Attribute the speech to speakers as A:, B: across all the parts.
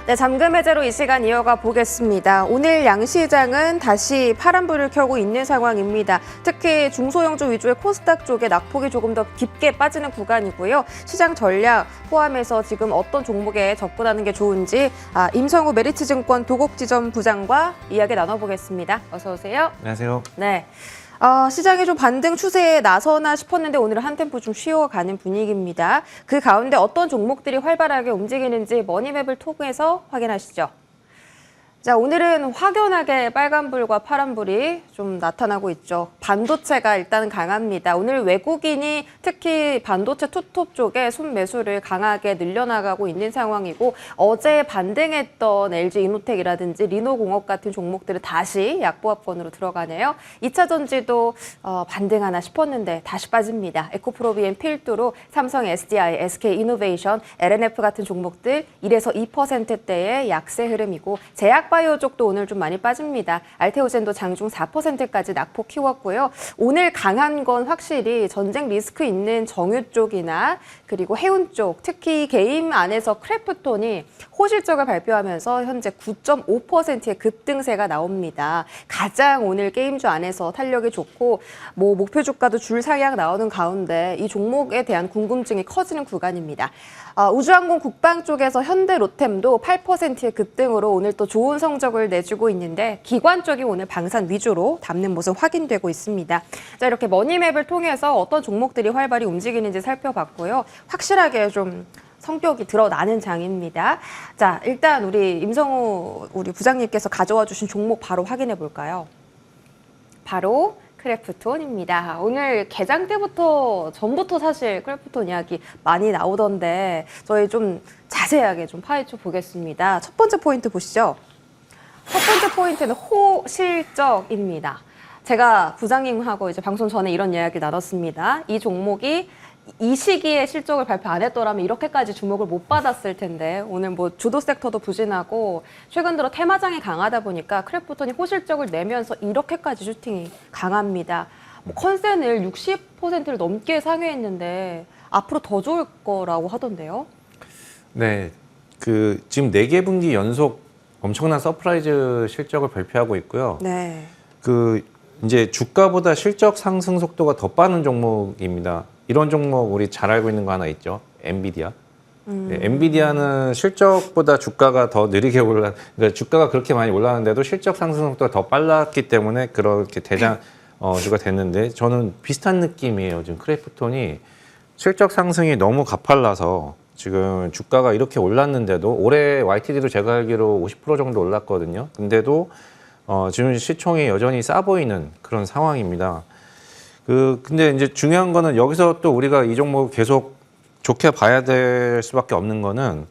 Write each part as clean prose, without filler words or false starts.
A: 네, 잠금 해제로 이 시간 이어가 보겠습니다. 오늘 양시장은 다시 파란불을 켜고 있는 상황입니다. 특히 중소형주 위주의 코스닥 쪽에 낙폭이 조금 더 깊게 빠지는 구간이고요. 시장 전략 포함해서 지금 어떤 종목에 접근하는 게 좋은지 임성우 메리츠증권 도곡지점 부장과 이야기 나눠보겠습니다. 어서 오세요.
B: 안녕하세요.
A: 네. 시장이 좀 반등 추세에 나서나 싶었는데 오늘은 한 템포 좀 쉬어가는 분위기입니다. 그 가운데 어떤 종목들이 활발하게 움직이는지 머니맵을 통해서 확인하시죠. 자, 오늘은 확연하게 빨간불과 파란불이 좀 나타나고 있죠. 반도체가 일단 강합니다. 오늘 외국인이 특히 반도체 투톱 쪽에 순매수를 강하게 늘려나가고 있는 상황이고 어제 반등했던 LG이노텍이라든지 리노공업 같은 종목들은 다시 약보합권으로 들어가네요. 2차 전지도 반등하나 싶었는데 다시 빠집니다. 에코프로비엔 필두로 삼성 SDI, SK이노베이션, LNF 같은 종목들 1에서 2%대의 약세 흐름이고 제약바이오 쪽도 오늘 좀 많이 빠집니다. 알테오젠도 장중 4%까지 낙폭 키웠고요. 오늘 강한 건 확실히 전쟁 리스크 있는 정유 쪽이나 그리고 해운 쪽, 특히 게임 안에서 크래프톤이 호실적을 발표하면서 현재 9.5%의 급등세가 나옵니다. 가장 오늘 게임주 안에서 탄력이 좋고 목표 주가도 줄 상향 나오는 가운데 이 종목에 대한 궁금증이 커지는 구간입니다. 우주항공 국방 쪽에서 현대 로템도 8%의 급등으로 오늘 또 좋은 성적을 내주고 있는데 기관 쪽이 오늘 방산 위주로 담는 모습 확인되고 있습니다. 자, 이렇게 머니맵을 통해서 어떤 종목들이 활발히 움직이는지 살펴봤고요. 확실하게 좀 성격이 드러나는 장입니다. 자, 일단 우리 임성우 우리 부장님께서 가져와 주신 종목 바로 확인해 볼까요? 바로 크래프톤입니다. 오늘 개장 때부터 전부터 사실 크래프톤 이야기 많이 나오던데 저희 좀 자세하게 좀 파헤쳐 보겠습니다. 첫 번째 포인트 보시죠. 첫 번째 포인트는 호실적입니다. 제가 부장님하고 이제 방송 전에 이런 이야기 나눴습니다. 이 종목이 이 시기에 실적을 발표 안 했더라면 이렇게까지 주목을 못 받았을 텐데 오늘 뭐 주도 섹터도 부진하고 최근 들어 테마장이 강하다 보니까 크래프톤이 호실적을 내면서 이렇게까지 슈팅이 강합니다. 뭐 컨센을 60%를 넘게 상회했는데 앞으로 더 좋을 거라고 하던데요.
B: 네, 지금 4개 분기 연속 엄청난 서프라이즈 실적을 발표하고 있고요.
A: 네.
B: 이제 주가보다 실적 상승 속도가 더 빠른 종목입니다. 이런 종목 우리 잘 알고 있는 거 하나 있죠. 엔비디아. 네, 엔비디아는 실적보다 주가가 더 느리게 그러니까 주가가 그렇게 많이 올랐는데도 실적 상승 속도가 더 빨랐기 때문에 그렇게 주가 됐는데 저는 비슷한 느낌이에요. 지금 크래프톤이 실적 상승이 너무 가팔라서 지금 주가가 이렇게 올랐는데도 올해 YTD도 제가 알기로 50% 정도 올랐거든요. 근데도 지금 시총이 여전히 싸 보이는 그런 상황입니다. 근데 이제 중요한 거는 여기서 또 우리가 이 종목 계속 좋게 봐야 될 수밖에 없는 거는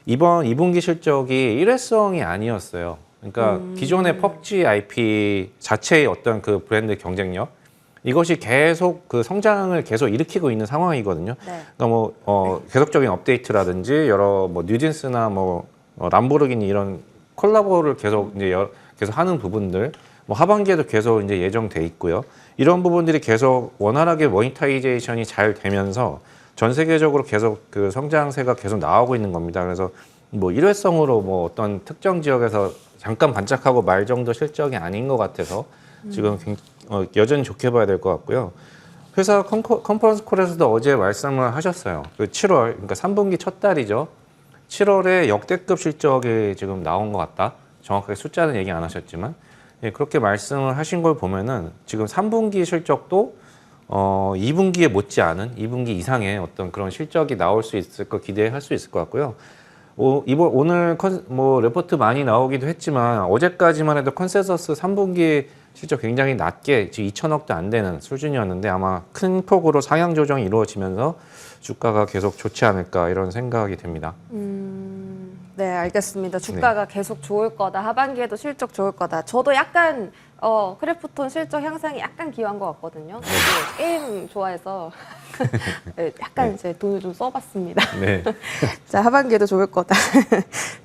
B: 이번 2분기 실적이 일회성이 아니었어요. 그러니까 기존의 PUBG IP 자체의 어떤 그 브랜드 경쟁력 이것이 계속 그 성장을 계속 일으키고 있는 상황이거든요.
A: 네.
B: 그러니까 계속적인 업데이트라든지 여러 뉴진스나 람보르기니 이런 콜라보를 계속 하는 부분들 하반기에도 계속 이제 예정돼 있고요. 이런 부분들이 계속 원활하게 모니타이제이션이 잘 되면서 전 세계적으로 계속 그 성장세가 계속 나오고 있는 겁니다. 그래서 일회성으로 어떤 특정 지역에서 잠깐 반짝하고 말 정도 실적이 아닌 것 같아서 지금 여전히 좋게 봐야 될 것 같고요. 회사 컨퍼런스 콜에서도 어제 말씀을 하셨어요. 7월, 그러니까 3분기 첫 달이죠. 7월에 역대급 실적이 지금 나온 것 같다. 정확하게 숫자는 얘기 안 하셨지만 그렇게 말씀을 하신 걸 보면은 지금 3분기 실적도 2분기에 못지않은 2분기 이상의 어떤 그런 실적이 나올 수 있을 거 기대할 수 있을 것 같고요. 오늘 레포트 많이 나오기도 했지만 어제까지만 해도 컨센서스 3분기 실적 굉장히 낮게 지금 2천억도 안 되는 수준이었는데 아마 큰 폭으로 상향 조정이 이루어지면서 주가가 계속 좋지 않을까 이런 생각이 듭니다.
A: 네, 알겠습니다. 주가가 계속 좋을 거다. 하반기에도 실적 좋을 거다. 저도 약간 크래프톤 실적 향상이 약간 기여한 것 같거든요. 저도 게임 좋아해서 약간 제 돈을 좀 써봤습니다.
B: 네.
A: 자, 하반기에도 좋을 거다.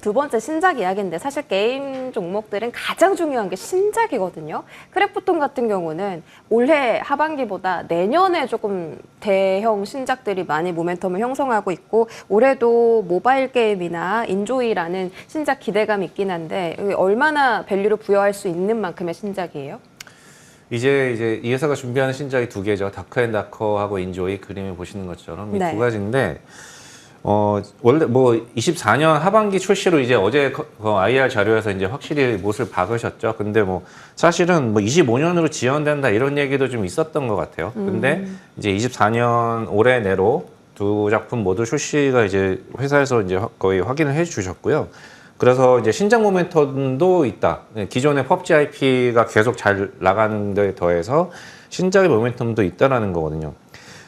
A: 두 번째 신작 이야기인데 사실 게임 종목들은 가장 중요한 게 신작이거든요. 크래프톤 같은 경우는 올해 하반기보다 내년에 조금 대형 신작들이 많이 모멘텀을 형성하고 있고 올해도 모바일 게임이나 인조이라는 신작 기대감이 있긴 한데 얼마나 밸류를 부여할 수 있는 만큼의 신작이에요?
B: 이제 이 회사가 준비하는 신작이 두 개죠. 다크앤다커하고 인조이 그림을 보시는 것처럼 이
A: 네.
B: 두 가지인데 원래 뭐 24년 하반기 출시로 이제 어제 IR 자료에서 이제 확실히 못을 박으셨죠. 근데 뭐 사실은 뭐 25년으로 지연된다 이런 얘기도 좀 있었던 것 같아요. 근데 이제 24년 올해 내로 두 작품 모두 출시가 이제 회사에서 이제 거의 확인을 해 주셨고요. 그래서 이제 신작 모멘텀도 있다. 기존의 PUBG IP가 계속 잘 나가는 데 더해서 신작의 모멘텀도 있다라는 거거든요.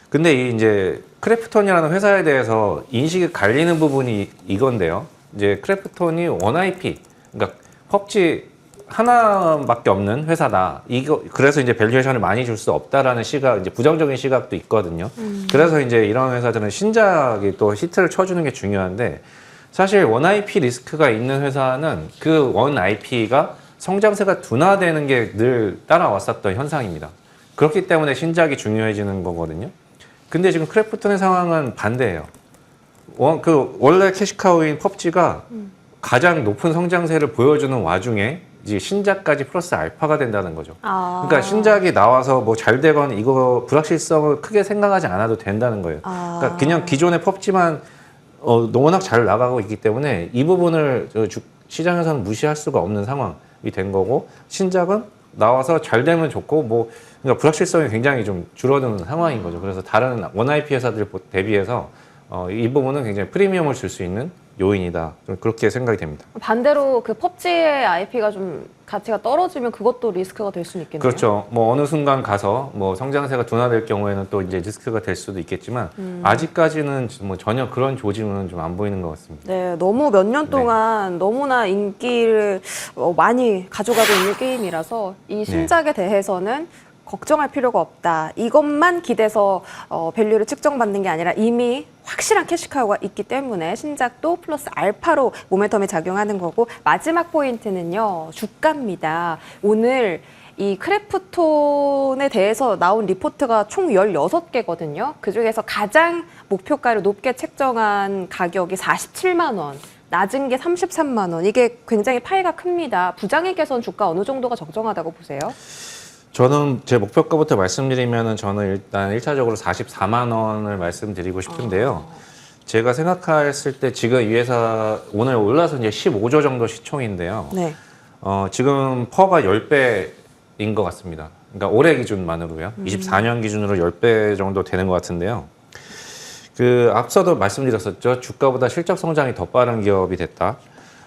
B: 근데 이제 크래프톤이라는 회사에 대해서 인식이 갈리는 부분이 이건데요. 이제 크래프톤이 원 IP, 그러니까 PUBG 하나밖에 없는 회사다. 그래서 이제 밸류에이션을 많이 줄 수 없다라는 시각, 이제 부정적인 시각도 있거든요. 그래서 이제 이런 회사들은 신작이 또 히트를 쳐주는 게 중요한데 사실 원 IP 리스크가 있는 회사는 그 원 IP가 성장세가 둔화되는 게 늘 따라왔었던 현상입니다. 그렇기 때문에 신작이 중요해지는 거거든요. 근데 지금 크래프톤의 상황은 반대예요. 원래 캐시카우인 PUBG가 가장 높은 성장세를 보여주는 와중에 이제 신작까지 플러스 알파가 된다는 거죠. 그러니까 신작이 나와서 뭐 잘 되건 이거 불확실성을 크게 생각하지 않아도 된다는 거예요. 그러니까 그냥 기존의 PUBG만 워낙 잘 나가고 있기 때문에 이 부분을 시장에서는 무시할 수가 없는 상황이 된 거고 신작은 나와서 잘 되면 좋고 뭐 그러니까 불확실성이 굉장히 좀 줄어드는 상황인 거죠. 그래서 다른 원 IP 회사들 대비해서 이 부분은 굉장히 프리미엄을 줄 수 있는 요인이다. 좀 그렇게 생각이 됩니다.
A: 반대로 그 PUBG의 IP가 좀 가치가 떨어지면 그것도 리스크가 될 수는 있겠네요.
B: 그렇죠. 뭐 어느 순간 가서 뭐 성장세가 둔화될 경우에는 또 이제 리스크가 될 수도 있겠지만 아직까지는 뭐 전혀 그런 조짐은 좀 안 보이는 것 같습니다.
A: 네, 너무 몇 년 동안 너무나 인기를 많이 가져가고 있는 게임이라서 이 신작에 대해서는 걱정할 필요가 없다. 이것만 기대서 밸류를 측정받는 게 아니라 이미 확실한 캐시카우가 있기 때문에 신작도 플러스 알파로 모멘텀이 작용하는 거고 마지막 포인트는요. 주가입니다. 오늘 이 크래프톤에 대해서 나온 리포트가 총 16개거든요. 그중에서 가장 목표가를 높게 책정한 가격이 47만 원. 낮은 게 33만 원. 이게 굉장히 파이가 큽니다. 부장님께서는 주가 어느 정도가 적정하다고 보세요?
B: 저는 제 목표가부터 말씀드리면은 저는 일단 1차적으로 44만 원을 말씀드리고 싶은데요. 제가 생각했을 때 지금 이 회사 오늘 올라서 이제 15조 정도 시총인데요.
A: 네.
B: 지금 퍼가 10배인 것 같습니다. 그러니까 올해 기준만으로요. 24년 기준으로 10배 정도 되는 것 같은데요. 그 앞서도 말씀드렸었죠. 주가보다 실적 성장이 더 빠른 기업이 됐다.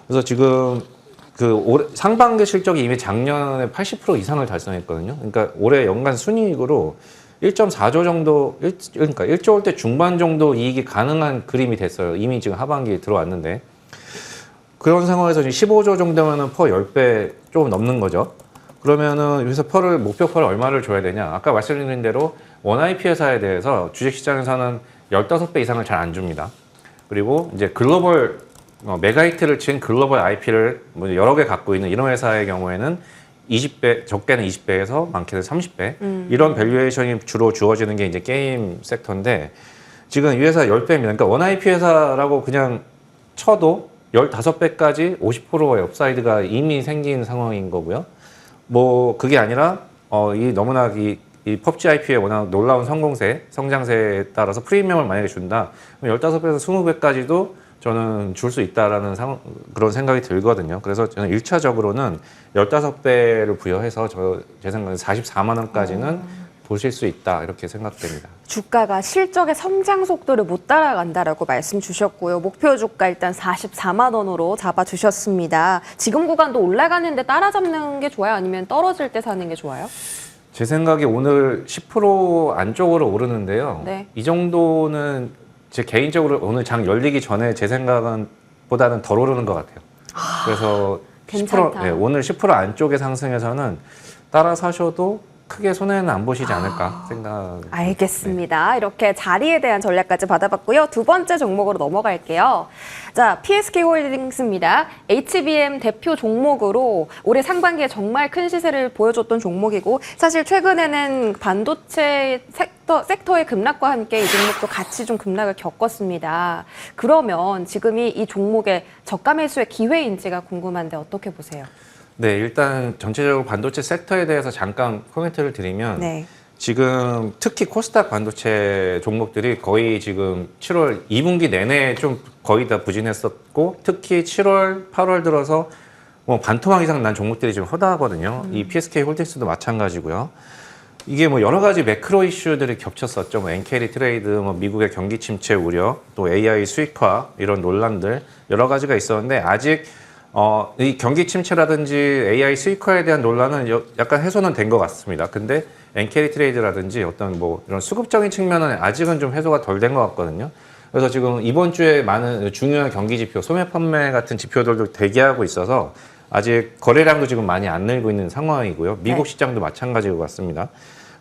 B: 그래서 지금 올해 상반기 실적이 이미 작년에 80% 이상을 달성했거든요. 그러니까 올해 연간 순이익으로 1.4조 정도, 그러니까 1조원대 중반 정도 이익이 가능한 그림이 됐어요. 이미 지금 하반기에 들어왔는데. 그런 상황에서 지금 15조 정도면은 퍼 10배 조금 넘는 거죠. 그러면은 여기서 목표 퍼를 얼마를 줘야 되냐. 아까 말씀드린 대로 원 IP 회사에 대해서 주식시장에서는 15배 이상을 잘 안 줍니다. 그리고 이제 글로벌 메가히트를 친 글로벌 IP를 뭐 여러 개 갖고 있는 이런 회사의 경우에는 20배, 적게는 20배에서 많게는 30배 이런 밸류에이션이 주로 주어지는 게 이제 게임 섹터인데 지금 이 회사 10배입니다. 그러니까 원 IP 회사라고 그냥 쳐도 15배까지 50%의 업사이드가 이미 생긴 상황인 거고요. 뭐 그게 아니라 너무나 이 PUBG IP의 워낙 놀라운 성장세에 따라서 프리미엄을 만약에 준다. 그럼 15배에서 20배까지도 저는 줄 수 있다라는 그런 생각이 들거든요. 그래서 저는 1차적으로는 15배를 부여해서 제 생각에 44만 원까지는 보실 수 있다 이렇게 생각됩니다.
A: 주가가 실적의 성장 속도를 못 따라간다라고 말씀 주셨고요. 목표 주가 일단 44만 원으로 잡아주셨습니다. 지금 구간도 올라가는데 따라잡는 게 좋아요? 아니면 떨어질 때 사는 게 좋아요?
B: 제 생각에 오늘 10% 안쪽으로 오르는데요.
A: 네.
B: 이 정도는 제 개인적으로 오늘 장 열리기 전에 제 생각은 보다는 덜 오르는 것 같아요. 그래서
A: 괜찮다.
B: 10%, 오늘 10% 안쪽의 상승에서는 따라 사셔도 크게 손해는 안 보시지 않을까 생각.
A: 알겠습니다. 이렇게 자리에 대한 전략까지 받아봤고요. 두 번째 종목으로 넘어갈게요. 자, PSK홀딩스입니다. HBM 대표 종목으로 올해 상반기에 정말 큰 시세를 보여줬던 종목이고 사실 최근에는 반도체 섹터의 급락과 함께 이 종목도 같이 좀 급락을 겪었습니다. 그러면 지금이 이 종목의 저가 매수의 기회인지가 궁금한데 어떻게 보세요?
B: 네, 일단 전체적으로 반도체 섹터에 대해서 잠깐 코멘트를 드리면
A: 네.
B: 지금 특히 코스닥 반도체 종목들이 거의 지금 7월 2분기 내내 좀 거의 다 부진했었고 특히 7월, 8월 들어서 뭐 반토막 이상 난 종목들이 지금 허다하거든요. 이 PSK 홀딩스도 마찬가지고요. 이게 뭐 여러 가지 매크로 이슈들이 겹쳤었죠. 뭐 엔캐리 트레이드, 뭐 미국의 경기 침체 우려, 또 AI 수익화 이런 논란들 여러 가지가 있었는데 아직 이 경기 침체라든지 AI 수익화에 대한 논란은 약간 해소는 된 것 같습니다. 근데 엔캐리 트레이드라든지 어떤 뭐 이런 수급적인 측면은 아직은 좀 해소가 덜 된 것 같거든요. 그래서 지금 이번 주에 많은 중요한 경기 지표, 소매 판매 같은 지표들도 대기하고 있어서 아직 거래량도 지금 많이 안 늘고 있는 상황이고요. 미국
A: 네.
B: 시장도 마찬가지인 것 같습니다.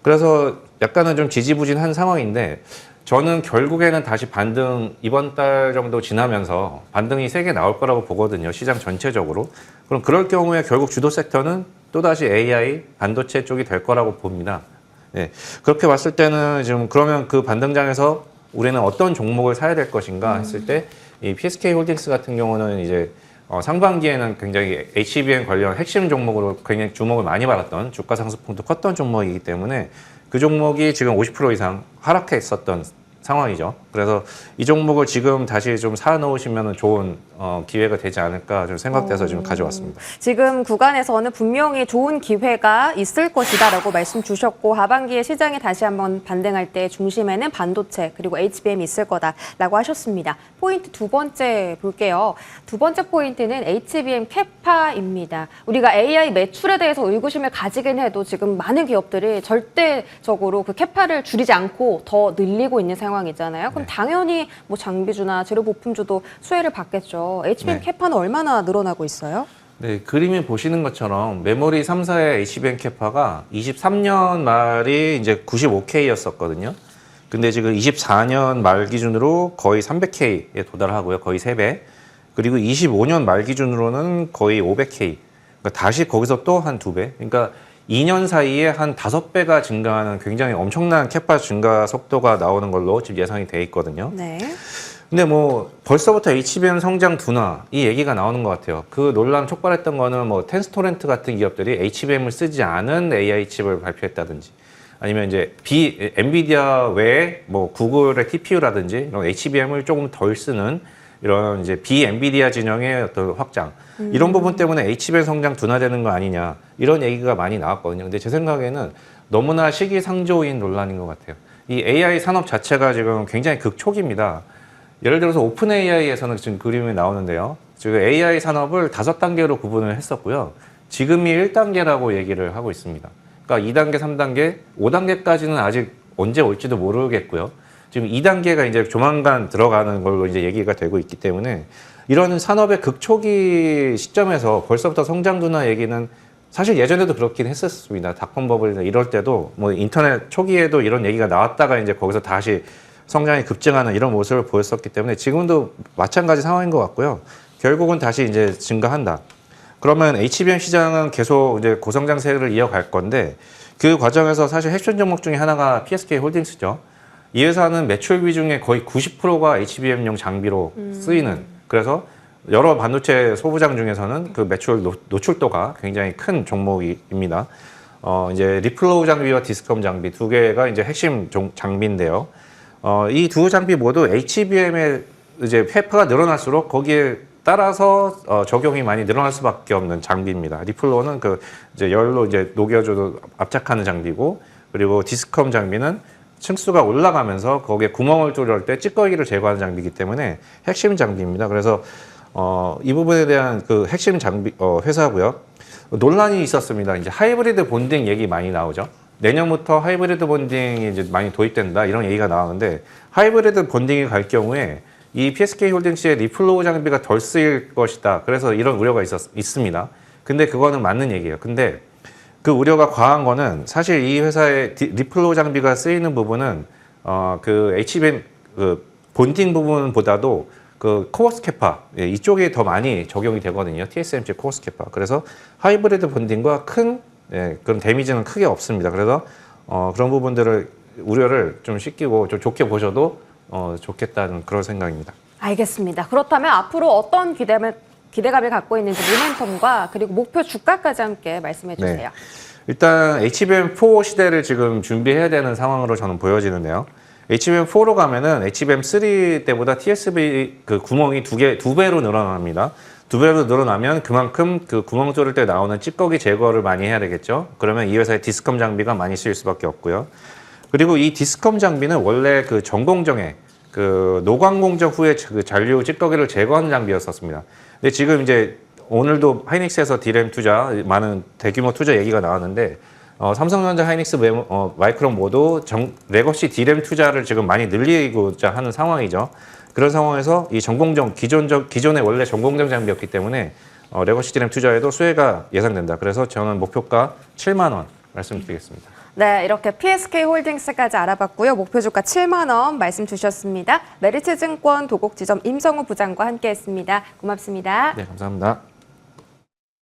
B: 그래서 약간은 좀 지지부진한 상황인데 저는 결국에는 다시 반등 이번 달 정도 지나면서 반등이 세게 나올 거라고 보거든요. 시장 전체적으로. 그럼 그럴 경우에 결국 주도 섹터는 또다시 AI, 반도체 쪽이 될 거라고 봅니다. 네. 그렇게 봤을 때는 지금 그러면 그 반등장에서 우리는 어떤 종목을 사야 될 것인가 했을 때 이 PSK 홀딩스 같은 경우는 이제 상반기에는 굉장히 HBM 관련 핵심 종목으로 굉장히 주목을 많이 받았던 주가 상승폭도 컸던 종목이기 때문에 그 종목이 지금 50% 이상 하락했었던 상황이죠. 그래서 이 종목을 지금 다시 좀 사놓으시면 좋은 기회가 되지 않을까 좀 생각돼서 좀 가져왔습니다.
A: 지금 구간에서는 분명히 좋은 기회가 있을 것이다라고 말씀 주셨고 하반기에 시장이 다시 한번 반등할 때 중심에는 반도체 그리고 HBM이 있을 거다라고 하셨습니다. 포인트 두 번째 볼게요. 두 번째 포인트는 HBM 캐파입니다. 우리가 AI 매출에 대해서 의구심을 가지긴 해도 지금 많은 기업들이 절대적으로 그 캐파를 줄이지 않고 더 늘리고 있는 상황이잖아요. 그럼 당연히 뭐 장비주나 재료 부품주도 수혜를 받겠죠. HBM
B: 네.
A: 캐파는 얼마나 늘어나고 있어요?
B: 네, 그림에 보시는 것처럼 메모리 3사의 HBM 캐파가 23년 말이 이제 95K였었거든요. 근데 지금 24년 말 기준으로 거의 300K에 도달하고요. 거의 3배. 그리고 25년 말 기준으로는 거의 500K. 그러니까 다시 거기서 또 한 2배. 그러니까 2년 사이에 한 5배가 증가하는 굉장히 엄청난 캐파 증가 속도가 나오는 걸로 지금 예상이 돼 있거든요.
A: 네.
B: 근데 뭐 벌써부터 HBM 성장 둔화 이 얘기가 나오는 것 같아요. 그 논란 촉발했던 거는 뭐 텐스토렌트 같은 기업들이 HBM을 쓰지 않은 AI 칩을 발표했다든지 아니면 이제 엔비디아 외에 뭐 구글의 TPU라든지 이런 HBM을 조금 덜 쓰는 이런 이제 엔비디아 진영의 어떤 확장 이런 부분 때문에 HBM 성장 둔화되는 거 아니냐 이런 얘기가 많이 나왔거든요. 근데 제 생각에는 너무나 시기상조인 논란인 것 같아요. 이 AI 산업 자체가 지금 굉장히 극초기입니다. 예를 들어서 오픈 AI에서는 지금 그림이 나오는데요. 지금 AI 산업을 5단계로 구분을 했었고요. 지금이 1단계라고 얘기를 하고 있습니다. 그러니까 2단계, 3단계, 5단계까지는 아직 언제 올지도 모르겠고요. 지금 2단계가 이제 조만간 들어가는 걸로 이제 얘기가 되고 있기 때문에 이런 산업의 극초기 시점에서 벌써부터 성장 둔화 얘기는 사실 예전에도 그렇긴 했었습니다. 닷컴 버블이나 이럴 때도 뭐 인터넷 초기에도 이런 얘기가 나왔다가 이제 거기서 다시 성장이 급증하는 이런 모습을 보였었기 때문에 지금도 마찬가지 상황인 것 같고요. 결국은 다시 이제 증가한다. 그러면 HBM 시장은 계속 이제 고성장세를 이어갈 건데 그 과정에서 사실 핵심 종목 중에 하나가 PSK 홀딩스죠. 이 회사는 매출 비중의 거의 90%가 HBM용 장비로 쓰이는 그래서 여러 반도체 소부장 중에서는 그 매출 노출도가 굉장히 큰 종목입니다. 이제 리플로우 장비와 디스컴 장비 두 개가 이제 핵심 장비인데요. 이 두 장비 모두 HBM의 이제 회파가 늘어날수록 거기에 따라서 적용이 많이 늘어날 수밖에 없는 장비입니다. 리플로우는 그 이제 열로 이제 녹여줘도 압착하는 장비고, 그리고 디스컴 장비는 층수가 올라가면서 거기에 구멍을 뚫을 때 찌꺼기를 제거하는 장비이기 때문에 핵심 장비입니다. 그래서 이 부분에 대한 그 핵심 장비 회사고요. 논란이 있었습니다. 이제 하이브리드 본딩 얘기 많이 나오죠. 내년부터 하이브리드 본딩이 이제 많이 도입된다 이런 얘기가 나오는데 하이브리드 본딩이 갈 경우에 이 PSK 홀딩스의 리플로우 장비가 덜 쓰일 것이다. 그래서 이런 우려가 있습니다. 근데 그거는 맞는 얘기예요. 근데 그 우려가 과한 거는 사실 이 회사의 리플로 장비가 쓰이는 부분은 그 HBM 그 본딩 부분보다도 그 코어 스캐파 이쪽에 더 많이 적용이 되거든요. TSMC 코어 스캐파. 그래서 하이브리드 본딩과 큰 그런 데미지는 크게 없습니다. 그래서 그런 부분들을 우려를 좀 씻기고 좀 좋게 보셔도 좋겠다는 그런 생각입니다.
A: 알겠습니다. 그렇다면 앞으로 어떤 기대감을 갖고 있는지 모멘텀과 그리고 목표 주가까지 함께 말씀해 주세요.
B: 네. 일단 HBM4 시대를 지금 준비해야 되는 상황으로 저는 보여지는데요. HBM4로 가면은 HBM3 때보다 TSV 그 구멍이 두 배로 늘어납니다. 두 배로 늘어나면 그만큼 그 구멍 뚫을 때 나오는 찌꺼기 제거를 많이 해야 되겠죠. 그러면 이 회사의 디스컴 장비가 많이 쓰일 수밖에 없고요. 그리고 이 디스컴 장비는 원래 그 전공정에 그 노광 공정 후에 그 잔류 찌꺼기를 제거하는 장비였었습니다. 근데 지금 이제 오늘도 하이닉스에서 디램 투자 많은 대규모 투자 얘기가 나왔는데 삼성전자, 하이닉스, 마이크론 모두 레거시 디램 투자를 지금 많이 늘리고자 하는 상황이죠. 그런 상황에서 이 전공정 기존의 원래 전공정 장비였기 때문에 레거시 디램 투자에도 수혜가 예상된다. 그래서 저는 목표가 7만 원 말씀드리겠습니다.
A: 네, 이렇게 PSK 홀딩스까지 알아봤고요. 목표 주가 7만 원 말씀 주셨습니다. 메리츠증권 도곡지점 임성우 부장과 함께했습니다. 고맙습니다.
B: 네, 감사합니다.